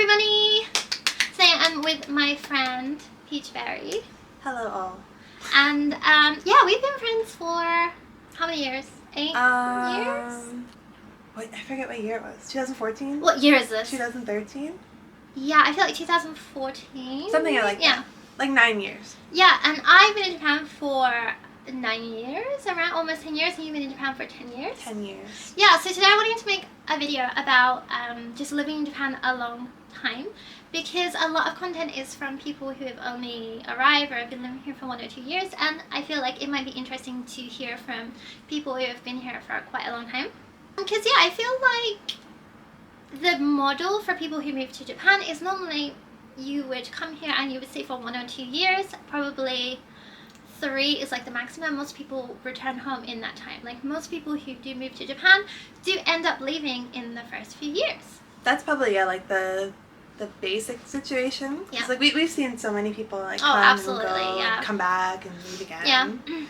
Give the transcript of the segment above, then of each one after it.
everybody! Today I'm with my friend Peachberry. Hello all. And yeah, we've been friends for how many years? 8 years? Wait, I forget what year it was. 2014? What year is this? 2013? Yeah, I feel like 2014. Something like yeah. that. Like 9 years. Yeah, and I've been in Japan for 9 years, around almost 10 years, and you've been in Japan for 10 years? 10 years. Yeah, so today I wanted to make a video about just living in Japan a long time, because a lot of content is from people who have only arrived or have been living here for 1 or 2 years, and I feel like it might be interesting to hear from people who have been here for quite a long time. Because yeah, I feel like the model for people who move to Japan is normally you would come here and you would stay for 1 or 2 years, probably 3 is like the maximum. Most people return home in that time. Like most people who do move to Japan do end up leaving in the first few years. That's probably like the basic situation. Yeah. Like we've seen so many people like Oh, come absolutely, and go yeah. and come back and leave again. Yeah.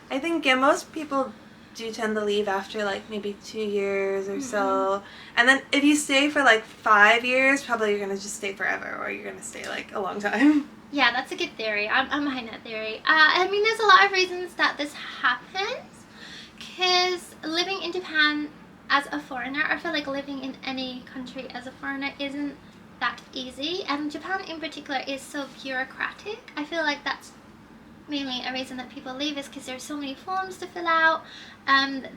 I think most people do tend to leave after like maybe 2 years or so. And then if you stay for like 5 years, probably you're gonna just stay forever, or you're gonna stay like a long time. Yeah, that's a good theory. I'm behind that theory. I mean, there's a lot of reasons that this happens, because living in Japan as a foreigner, I feel like living in any country as a foreigner isn't that easy, and Japan in particular is so bureaucratic. I feel like that's mainly a reason that people leave, is because there's so many forms to fill out.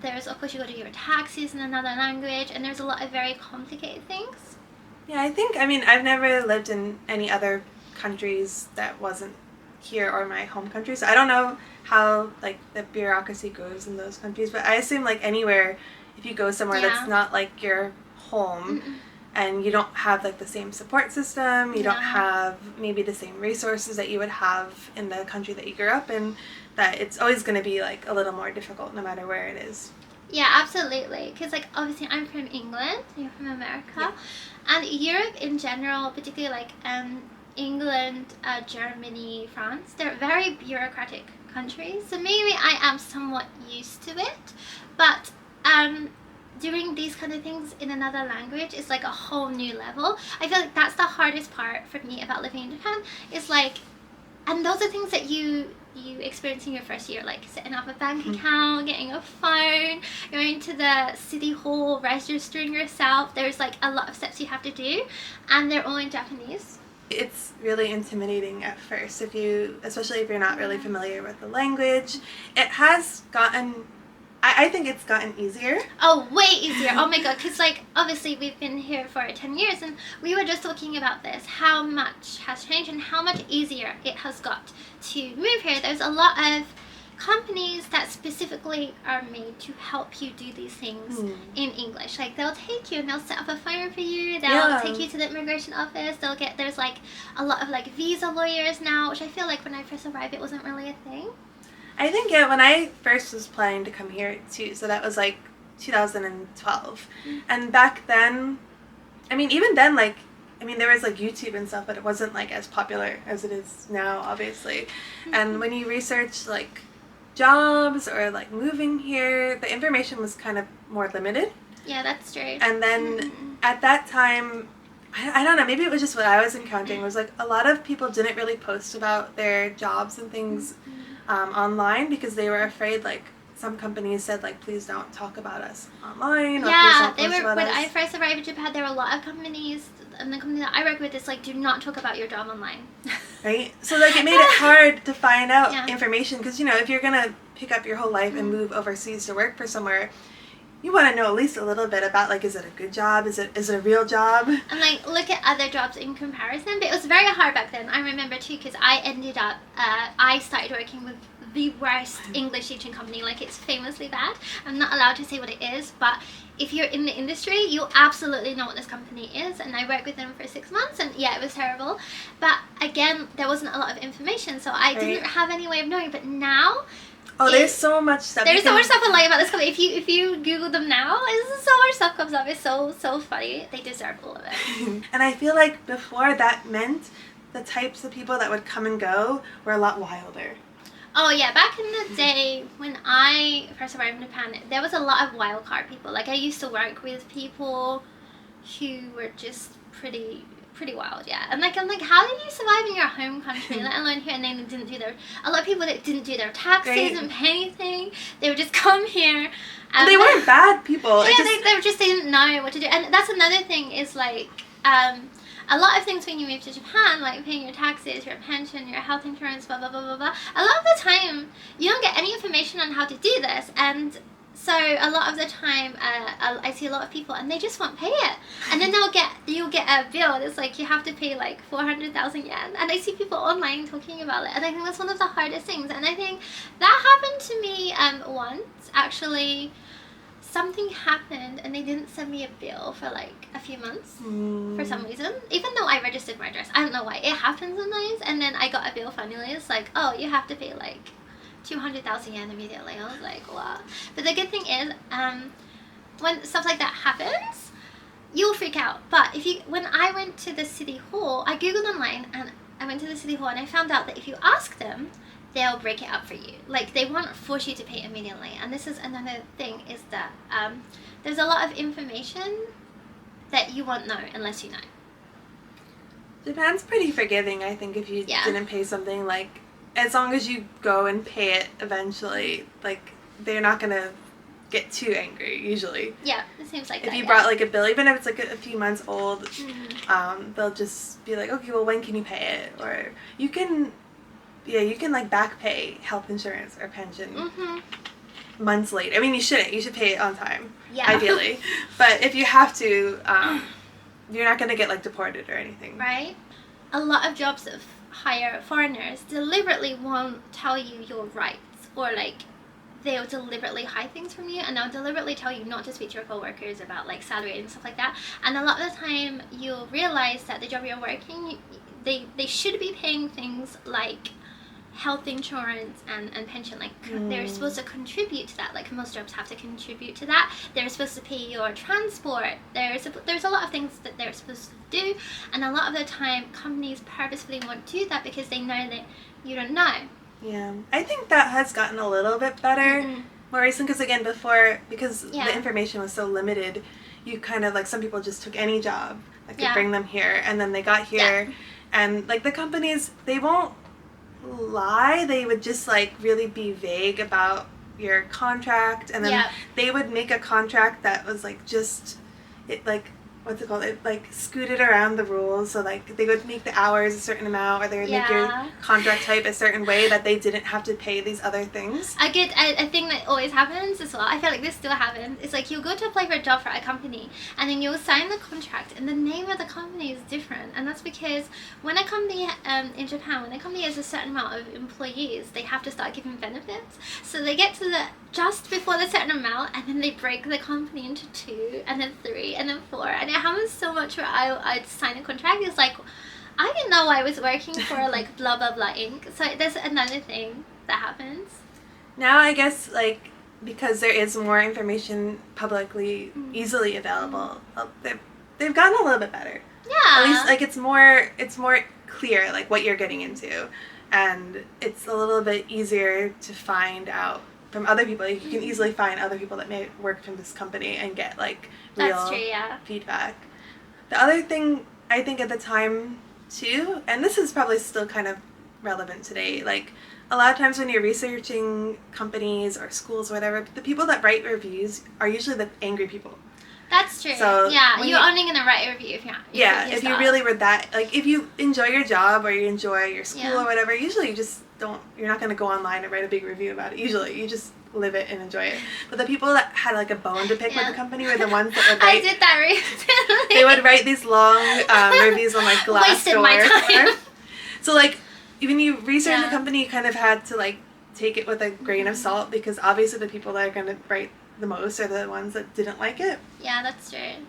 There's, of course, you got to do your taxes in another language, and there's a lot of very complicated things. Yeah, I mean, I've never lived in any other countries that wasn't here or my home country, so I don't know how like the bureaucracy goes in those countries, but I assume like anywhere, if you go somewhere that's not like your home, and you don't have like the same support system, you don't have maybe the same resources that you would have in the country that you grew up in, that it's always going to be like a little more difficult no matter where it is. Yeah, absolutely. Because like obviously I'm from England, you're from America, and Europe in general, particularly like England, Germany, France, they're very bureaucratic countries. So maybe I am somewhat used to it, but doing these kind of things in another language is like a whole new level. I feel like that's the hardest part for me about living in Japan, is like, and those are things that you experience in your first year, like setting up a bank account, getting a phone, going to the city hall, registering yourself. There's like a lot of steps you have to do, and they're all in Japanese. It's really intimidating at first, especially if you're not really familiar with the language. It has gotten, I think it's gotten easier. Oh, way easier. Oh my god, because like obviously we've been here for 10 years, and we were just talking about this, how much has changed and how much easier it has got to move here. There's a lot of companies that specifically are made to help you do these things in English. Like they'll take you and they'll set up a phone for you, they'll take you to the immigration office, there's like a lot of like visa lawyers now, which I feel like when I first arrived it wasn't really a thing. I think when I first was planning to come here too, so that was like 2012, and back then, I mean even then, like, I mean there was like YouTube and stuff, but it wasn't like as popular as it is now, obviously. And when you research like jobs or like moving here, the information was kind of more limited. Yeah, that's true. And then at that time, I don't know, maybe it was just what I was encountering, was like a lot of people didn't really post about their jobs and things online, because they were afraid, like some companies said like, please don't talk about us online, or yeah, please don't post about when us. I first arrived in Japan, there were a lot of companies, and the company that I work with is like, do not talk about your job online. Right? So like it made it hard to find out information, because you know, if you're gonna pick up your whole life and move overseas to work for somewhere, you want to know at least a little bit about like, is it a good job, is it a real job, and like look at other jobs in comparison. But it was very hard back then. I remember too, because I ended up I started working with the worst English teaching company. Like it's famously bad. I'm not allowed to say what it is, but if you're in the industry, you absolutely know what this company is. And I worked with them for 6 months, and yeah, it was terrible. But again, there wasn't a lot of information, so I didn't have any way of knowing. But now, there's so much stuff. There's so much stuff online about this company. If you Google them now, so much stuff comes up. It's so funny. They deserve all of it. And I feel like before, that meant the types of people that would come and go were a lot wilder. Oh yeah, back in the day when I first arrived in Japan, there was a lot of wildcard people. Like I used to work with people who were just pretty wild, yeah. And like, I'm like, how did you survive in your home country, let alone here? And then they didn't do a lot of people that didn't do their taxes, didn't pay anything. They would just come here. They weren't bad people. Yeah, they didn't know what to do. And that's another thing is like, a lot of things when you move to Japan, like paying your taxes, your pension, your health insurance, blah, blah, blah, blah, blah. A lot of the time, you don't get any information on how to do this. And so a lot of the time, I see a lot of people and they just won't pay it. And then you'll get a bill. It's like you have to pay like 400,000 yen. And I see people online talking about it. And I think that's one of the hardest things. And I think that happened to me once, actually. Something happened and they didn't send me a bill for like a few months for some reason, even though I registered my address. I don't know why. It happens sometimes. And then I got a bill finally. It's like, oh, you have to pay like 200,000 yen immediately. I was like, wow. But the good thing is, when stuff like that happens, you'll freak out. But when I went to the city hall, I googled online and I went to the city hall and I found out that if you ask them, they'll break it up for you. Like, they won't force you to pay immediately. And this is another thing, is that there's a lot of information that you won't know unless you know. Japan's pretty forgiving, I think, if you didn't pay something. Like, as long as you go and pay it eventually, like, they're not going to get too angry, usually. Yeah, it seems like if you brought, like, a bill, even if it's, like, a few months old, they'll just be like, okay, well, when can you pay it? Or you can, like, back pay health insurance or pension months late. I mean, you shouldn't. You should pay it on time, ideally. But if you have to, you're not going to get, like, deported or anything. Right? A lot of jobs that hire foreigners deliberately won't tell you your rights, or, like, they'll deliberately hide things from you, and they'll deliberately tell you not to speak to your co-workers about, like, salary and stuff like that. And a lot of the time, you'll realize that the job you're working, they should be paying things like health insurance and pension. Like, they're supposed to contribute to that. Like, most jobs have to contribute to that. They're supposed to pay your transport. There's a lot of things that they're supposed to do, and a lot of the time, companies purposefully won't do that because they know that you don't know. Yeah, I think that has gotten a little bit better more recently, because again, before, because the information was so limited, you kind of, like, some people just took any job that could bring them here, and then they got here, and, like, the companies, they won't lie, they would just, like, really be vague about your contract, and then they would make a contract that was, like, just, it, like, what's it called? It, like, scooted around the rules. So, like, they would make the hours a certain amount, or they would make your contract type a certain way that they didn't have to pay these other things. I get a thing that always happens as well. I feel like this still happens. It's like you'll go to apply for a job for a company, and then you'll sign the contract, and the name of the company is different. And that's because when a company in Japan, when a company has a certain amount of employees, they have to start giving benefits. So they get to the just before the certain amount, and then they break the company into 2, and then 3, and then 4. And it happens so much where I'd sign a contract. It's like, I didn't know I was working for, like, blah blah blah Inc. So there's another thing that happens. Now I guess, like, because there is more information publicly easily available, they've gotten a little bit better. Yeah. At least, like, it's more clear, like, what you're getting into, and it's a little bit easier to find out from other people. You can easily find other people that may work from this company and get, like, real feedback. The other thing, I think, at the time too, and this is probably still kind of relevant today, like, a lot of times when you're researching companies or schools or whatever, the people that write reviews are usually the angry people. That's true. So you're only gonna write a review if you really were that, like, if you enjoy your job or you enjoy your school or whatever, usually you just you're not going to go online and write a big review about it. Usually you just live it and enjoy it. But the people that had, like, a bone to pick with the company were the ones that would write. I did that recently. They would write these long reviews on, like, Glassdoor. Wasted my time. So, like, when you research a company, you kind of had to, like, take it with a grain of salt, because obviously the people that are going to write the most are the ones that didn't like it. Yeah, that's true.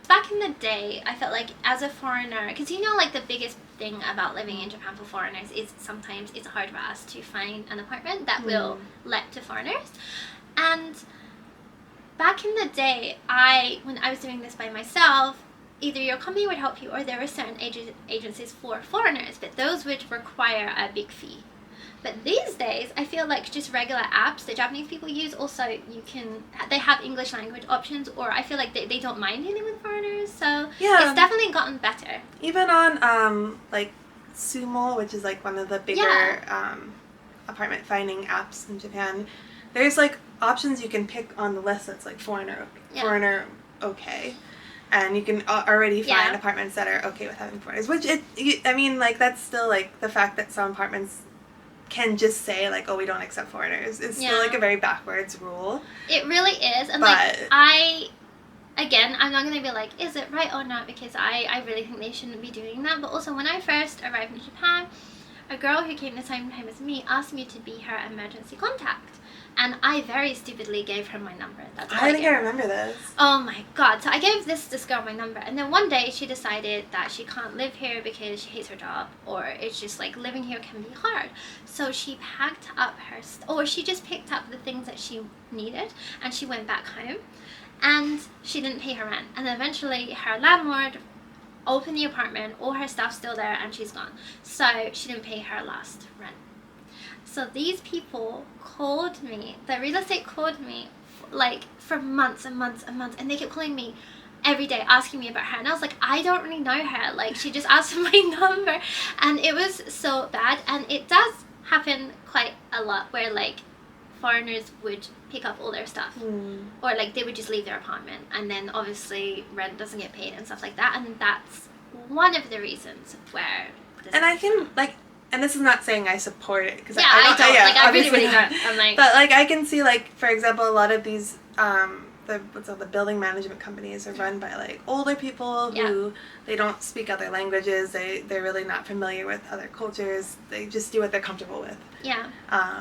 Back in the day, I felt like as a foreigner, because like, the biggest thing about living in Japan for foreigners is sometimes it's hard for us to find an apartment that will let to foreigners. And back in the day, when I was doing this by myself, either your company would help you, or there were certain agencies for foreigners, but those would require a big fee. But these days, I feel like just regular apps that Japanese people use, also they have English language options, or I feel like they don't mind dealing with foreigners, so it's definitely gotten better. Even on, like, Sumo, which is, like, one of the bigger apartment finding apps in Japan, there's, like, options you can pick on the list that's, like, foreigner okay. And you can already find apartments that are okay with having foreigners, which, I mean, like, that's still, like, the fact that some apartments can just say, like, oh, we don't accept foreigners. It's still, like, a very backwards rule. It really is. And, but, like, again, I'm not going to be like, is it right or not? Because I really think they shouldn't be doing that. But also, when I first arrived in Japan, a girl who came the same time as me asked me to be her emergency contact. And I very stupidly gave her my number. That's I think I remember this. Oh my god. So I gave this girl my number. And then one day she decided that she can't live here because she hates her job. Or it's just like living here can be hard. So she packed up she just picked up the things that she needed. And she went back home. And she didn't pay her rent. And eventually her landlord opened the apartment. All her stuff's still there and she's gone. So she didn't pay her last rent. So these people called me, the real estate called me, like, for months and months and months, and they kept calling me every day asking me about her, and I was like, I don't really know her, like, she just asked for my number, and it was so bad. And it does happen quite a lot where, like, foreigners would pick up all their stuff, or, like, they would just leave their apartment, and then obviously rent doesn't get paid and stuff like that, and that's one of the reasons where and I can, like, and this is not saying I support it, because I don't. Like, I really don't. I'm like, but, like, I can see, like, for example, a lot of these the building management companies are run by, like, older people who they don't speak other languages. They're really not familiar with other cultures. They just do what they're comfortable with. Yeah.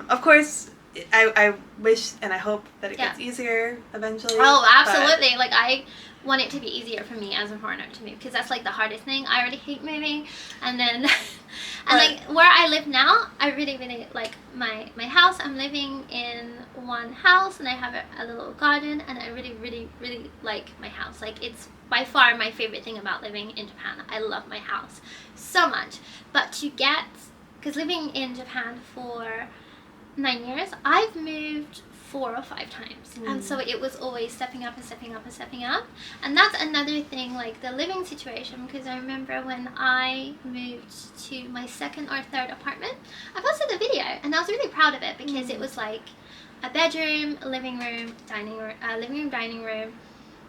Of course, I wish and I hope that it gets easier eventually. Oh, absolutely. Like, I want it to be easier for me as a foreigner to move, because that's, like, the hardest thing. I already hate moving, and then like, where I live now, I really, really like my house. I'm living in one house, and I have a little garden, and I really, really, really like my house. Like, it's by far my favorite thing about living in Japan. I love my house so much. But because living in Japan for 9 years, I've moved 4 or 5 times, and so it was always stepping up and stepping up and stepping up. And that's another thing, like the living situation, because I remember when I moved to my 2nd or 3rd apartment, I posted a video, and I was really proud of it, because it was like a bedroom, living room, dining room,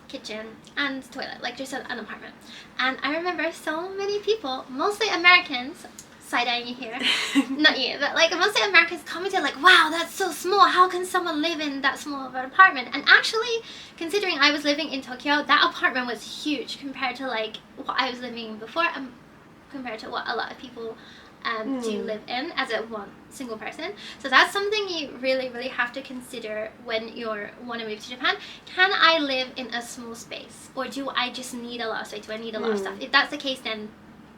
kitchen, and toilet, like just an apartment. And I remember so many people, mostly Americans, side-eyeing you here, not you, but, like, mostly Americans commented, like, wow, that's so small, how can someone live in that small of an apartment? And actually, considering I was living in Tokyo, that apartment was huge compared to, like, what I was living in before, compared to what a lot of people do live in as a one single person. So that's something you really, really have to consider when you want to move to Japan. Can I live in a small space, or do I just need a lot of space? Do I need a lot of stuff? If that's the case, then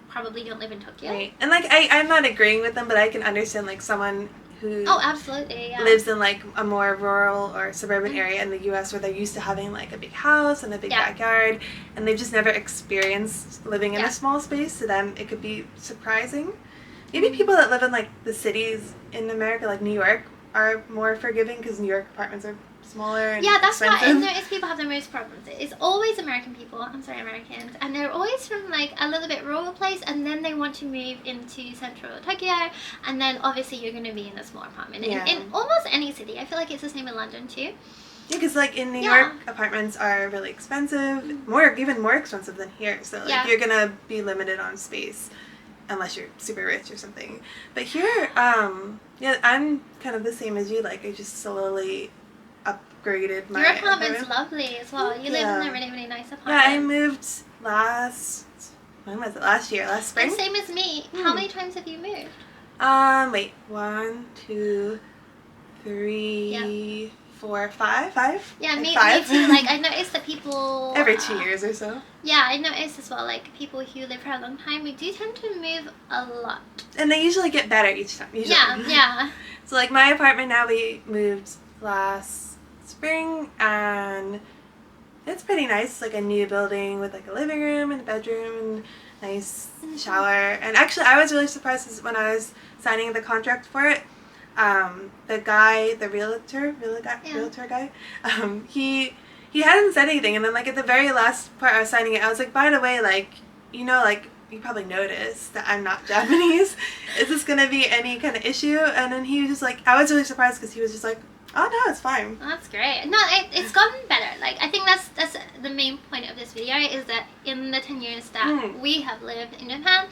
probably don't live in Tokyo. Right. And, like, I'm not agreeing with them, but I can understand, like, someone who absolutely, lives in, like, a more rural or suburban area in the U.S. where they're used to having, like, a big house and a big backyard, and they've just never experienced living in a small space. To them, it could be surprising. Maybe people that live in, like, the cities in America, like New York, are more forgiving, because New York apartments are smaller and that's expensive. why I notice people have the most problems. It's always Americans, and they're always from, like, a little bit rural place, and then they want to move into central Tokyo, and then obviously you're going to be in a small apartment. In almost any city. I feel like it's the same in London too. Yeah, because, like, in New York, apartments are really expensive, even more expensive than here, so, like, you're going to be limited on space unless you're super rich or something. But here, I'm kind of the same as you. Like, I just slowly upgraded my Your apartment's lovely as well. You live in a really, really nice apartment. Yeah, I moved last year, last spring. And same as me. How many times have you moved? Wait, 1, 2, 3, 4, 5. Yeah, me five. too. Like, I noticed that people every 2 years or so. Yeah, I noticed as well, like, people who live for a long time, we do tend to move a lot. And they usually get better each time. Yeah. So, like, my apartment now, we moved last spring, and it's pretty nice. Like, a new building with, like, a living room and a bedroom and nice shower. And actually, I was really surprised 'cause when I was signing the contract for it, the guy, the realtor guy, he hadn't said anything. And then, like, at the very last part I was signing it, I was like, by the way, like, you know, like, you probably noticed that I'm not Japanese. Is this going to be any kind of issue? And then he was just like, I was really surprised because he was just like, oh, no, it's fine. Oh, that's great. No, it's gotten better. Like, I think that's the main point of this video, is that in the 10 years that we have lived in Japan,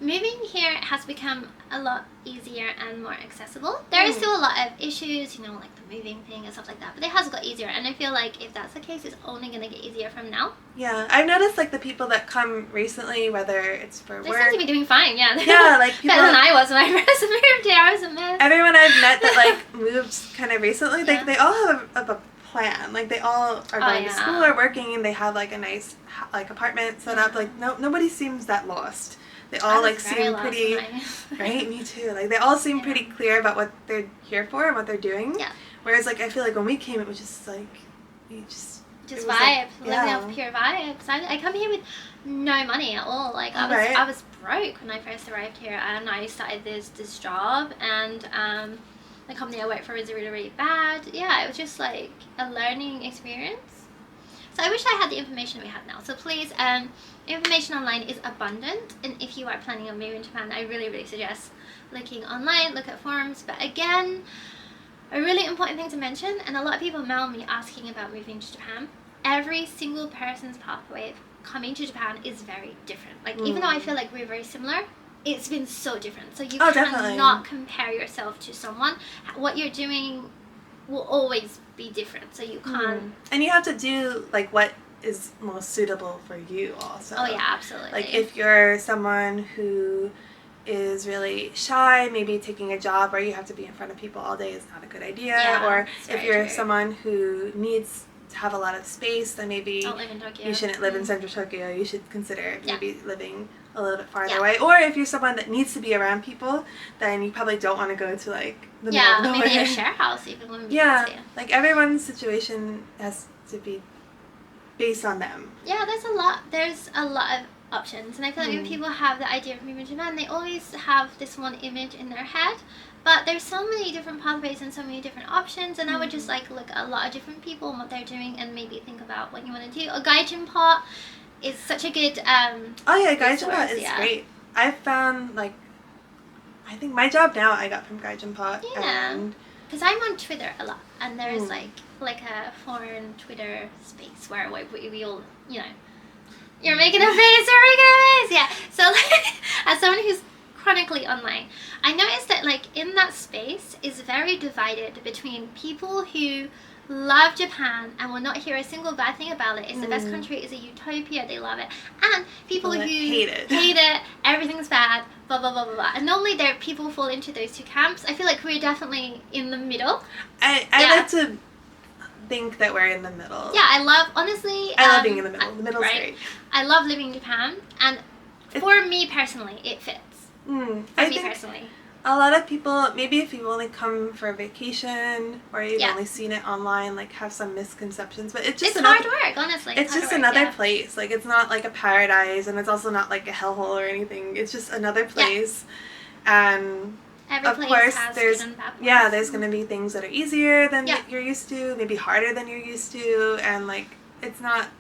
moving here has become a lot easier and more accessible. There is still a lot of issues, you know, like the moving thing and stuff like that, but it has got easier, and I feel like if that's the case, it's only going to get easier from now. Yeah, I've noticed, like, the people that come recently, whether it's for They work. seem to be doing fine, yeah. Yeah, like, people. Better than I was when I first moved here. I was a mess. Everyone I've met that, like, moved kind of recently, Yeah. they all have a plan. Like, they all are going to school or working, and they have, like, a nice, like, apartment set up. Like, nobody seems that lost. They all, like, seem pretty, right? Me too. Like, they all seem pretty clear about what they're here for and what they're doing. Yeah. Whereas, like, I feel like when we came, it was just, like, just it was, vibes, like, living off pure vibes. I come here with no money at all. Like, I was broke when I first arrived here, and I started this job, and the company I worked for was really, really bad. Yeah, it was just like a learning experience. So I wish I had the information we have now. So please, information online is abundant, and if you are planning on moving to Japan, I really, really suggest looking online, look at forums. But again, a really important thing to mention, and a lot of people mail me asking about moving to Japan, every single person's pathway of coming to Japan is very different. Like, even though I feel like we're very similar, it's been so different. So you cannot compare yourself to someone. What you're doing will always be different, so you can't. And you have to do, like, what is most suitable for you also. Oh yeah, absolutely. Like, if you're someone who is really shy, maybe taking a job where you have to be in front of people all day is not a good idea. Yeah, or if you're someone who needs to have a lot of space, then maybe don't live in Tokyo. You shouldn't live in central Tokyo. You should consider maybe living a little bit farther away. Or if you're someone that needs to be around people, then you probably don't want to go to, like, the middle of nowhere. Maybe a share house even wouldn't be like, everyone's situation has to be based on them. Yeah, there's a lot of options, and I feel like when people have the idea of moving to Japan, they always have this one image in their head, but there's so many different pathways and so many different options, and I would just, like, look at a lot of different people and what they're doing, and maybe think about what you want to do. A gaijin pot is such a good gaijin pot is great. I've found, like, I think my job now I got from gaijin pot. Yeah, because I'm on Twitter a lot, and there's like a foreign Twitter space where we all, you know, you're making a face, yeah. So, like, as someone who's chronically online, I noticed that, like, in that space is very divided between people who love Japan and will not hear a single bad thing about it. It's the best country, it's a utopia, they love it. And people who hate it, everything's bad, blah, blah, blah, blah, blah. And normally there people fall into those two camps. I feel like we're definitely in the middle. I like to think that we're in the middle. Yeah, I love being in the middle. The middle's great. I love living in Japan, and for me personally, it fits. For me personally. A lot of people, maybe if you only come for a vacation or you've only seen it online, like, have some misconceptions. But it's hard work, honestly. It's just another place. Like, it's not like a paradise, and it's also not like a hellhole or anything. It's just another place. And of course, there's going to be things that are easier than you're used to, maybe harder than you're used to, and, like, it's not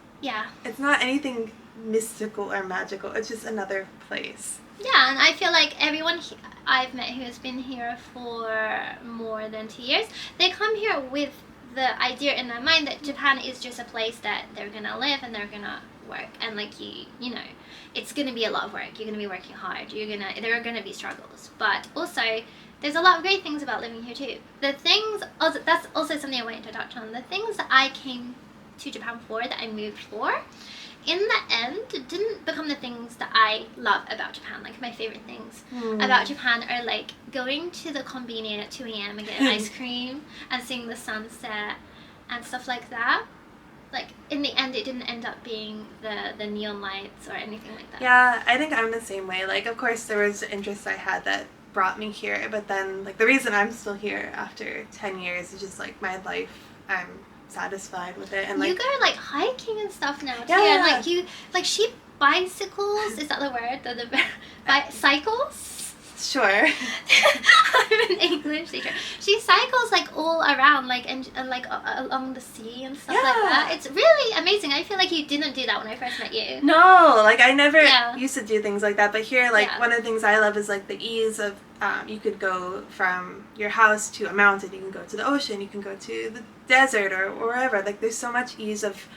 anything mystical or magical. It's just another place. Yeah, and I feel like everyone I've met who has been here for more than 2 years, they come here with the idea in their mind that Japan is just a place that they're gonna live and they're gonna work, and, like, you know, it's gonna be a lot of work. You're gonna be working hard. There are gonna be struggles, but also there's a lot of great things about living here too. That's also something I wanted to touch on. The things that I came to Japan for, that I moved for, in the end, didn't become the things that I love about Japan. Like, my favorite things about Japan are, like, going to the konbini at 2 a.m. and getting ice cream and seeing the sunset and stuff like that. Like, in the end, it didn't end up being the neon lights or anything like that. Yeah, I think I'm the same way. Like, of course, there was interests I had that brought me here, but then, like, the reason I'm still here after 10 years is just, like, my life, I'm satisfied with it. And, like, you go, like, hiking and stuff now too. And, like, she bicycles, is that the word? Cycles? Sure. I'm an English teacher. She cycles like all around, like and like along the sea and stuff like that. It's really amazing. I feel like you didn't do that when I first met you. No, like I never used to do things like that. But here, like one of the things I love is like the ease of you could go from your house to a mountain. You can go to the ocean. You can go to the desert or wherever. Like there's so much ease of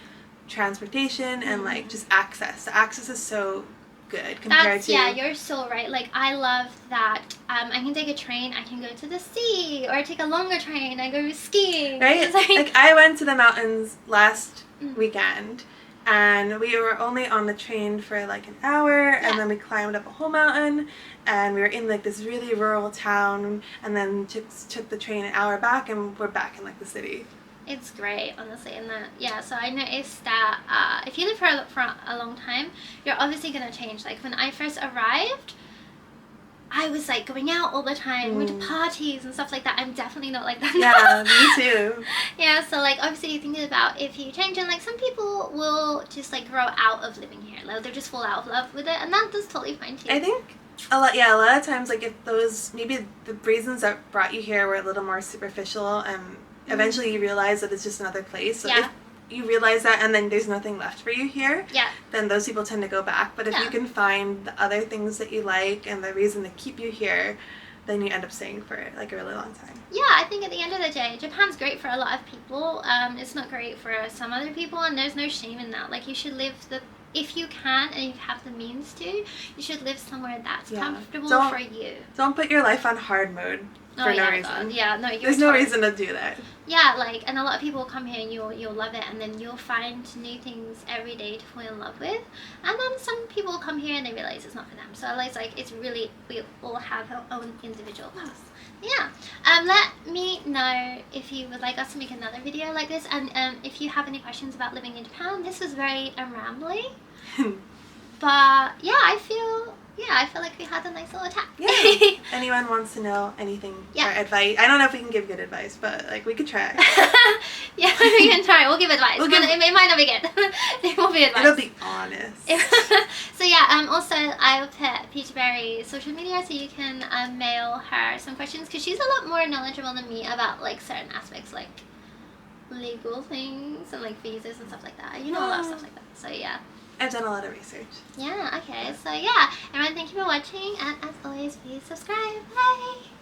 transportation and like just access. The access is so good compared to you're so right. Like I love that I can take a train, I can go to the sea, or take a longer train, I go skiing, right? Like I went to the mountains last weekend and we were only on the train for like an hour and then we climbed up a whole mountain and we were in like this really rural town and then took the train an hour back and we're back in like the city. It's great, honestly, and so I noticed that if you live for a long time, you're obviously going to change. Like, when I first arrived, I was, like, going out all the time, going to parties and stuff like that. I'm definitely not like that now. Yeah, me too. Yeah, so, like, obviously you think about if you change, and, like, some people will just, like, grow out of living here. Like, they'll just fall out of love with it, and that's totally fine, too. I think a lot of times, like, if those, maybe the reasons that brought you here were a little more superficial and eventually you realize that it's just another place. So if you realize that and then there's nothing left for you here, then those people tend to go back. But if you can find the other things that you like and the reason to keep you here, then you end up staying for like a really long time. Yeah, I think at the end of the day, Japan's great for a lot of people. It's not great for some other people, and there's no shame in that. Like, you should live if you can and you have the means to, you should live somewhere that's comfortable for you. Don't put your life on hard mode for no reason. God. Yeah, no, there's no reason to do that. Yeah, like, and a lot of people come here and you'll love it, and then you'll find new things every day to fall in love with. And then some people come here and they realize it's not for them. So it's like, it's really, we all have our own individual paths. Yeah. Let me know if you would like us to make another video like this, and if you have any questions about living in Japan. This was very rambly. But yeah, I feel like we had a nice little chat. Yeah. Anyone wants to know anything or advice? I don't know if we can give good advice, but like we could try. Yeah, we can try. We'll give advice. It might not be good. It will be advice. It'll be honest. So yeah. Also, I will put Peachberry's social media so you can mail her some questions, because she's a lot more knowledgeable than me about like certain aspects, like legal things and like visas and stuff like that. You know, a lot of stuff like that. So yeah. I've done a lot of research. Yeah, okay. So yeah, everyone, thank you for watching, and as always, please subscribe. Bye!